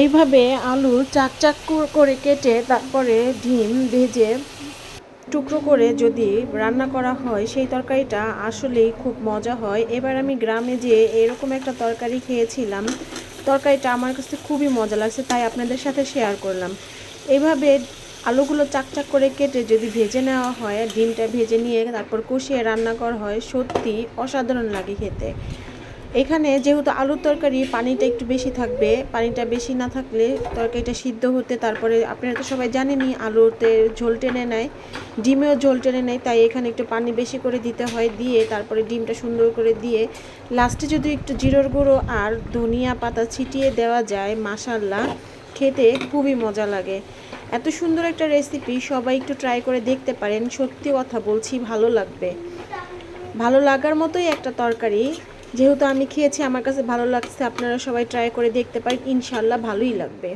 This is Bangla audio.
এইভাবে আলু চাক চাক করে কেটে তারপরে ডিম ভেজে টুকরো করে যদি রান্না করা হয় সেই তরকারিটা আসলেই খুব মজা হয়। এবার আমি গ্রামে যেয়ে এরকম একটা তরকারি খেয়েছিলাম, তরকারিটা আমার কাছে খুবই মজা লাগছে, তাই আপনাদের সাথে শেয়ার করলাম। এইভাবে আলুগুলো চাকচাক করে কেটে যদি ভেজে নেওয়া হয়, ডিমটা ভেজে নিয়ে তারপর কষিয়ে রান্না করা হয়, সত্যি অসাধারণ লাগে খেতে। এখানে যেহেতু আলুর তরকারি পানিটা একটু বেশি থাকবে, পানিটা বেশি না থাকলে তরকারিটা সিদ্ধ হতে, তারপরে আপনারা তো সবাই জানেনই আলুতে ঝোল টেনে নেয়, ডিমেও ঝোল টেনে নেয়, তাই এখানে একটু পানি বেশি করে দিতে হয়। দিয়ে তারপরে ডিমটা সুন্দর করে দিয়ে লাস্টে যদি একটু জিরার গুঁড়ো আর ধনিয়া পাতা ছিটিয়ে দেওয়া যায়, মাশাআল্লাহ, খেতে খুবই মজা লাগে। এত সুন্দর একটা রেসিপি সবাই একটু ট্রাই করে দেখতে পারেন, সত্যি কথা বলছি ভালো লাগবে। ভালো লাগার মতোই একটা তরকারি, যেহেতু আমি খেয়েছি আমার কাছে ভালো লাগছে, আপনারা সবাই ট্রাই করে দেখতে পারেন, ইনশাল্লাহ ভালোই লাগবে।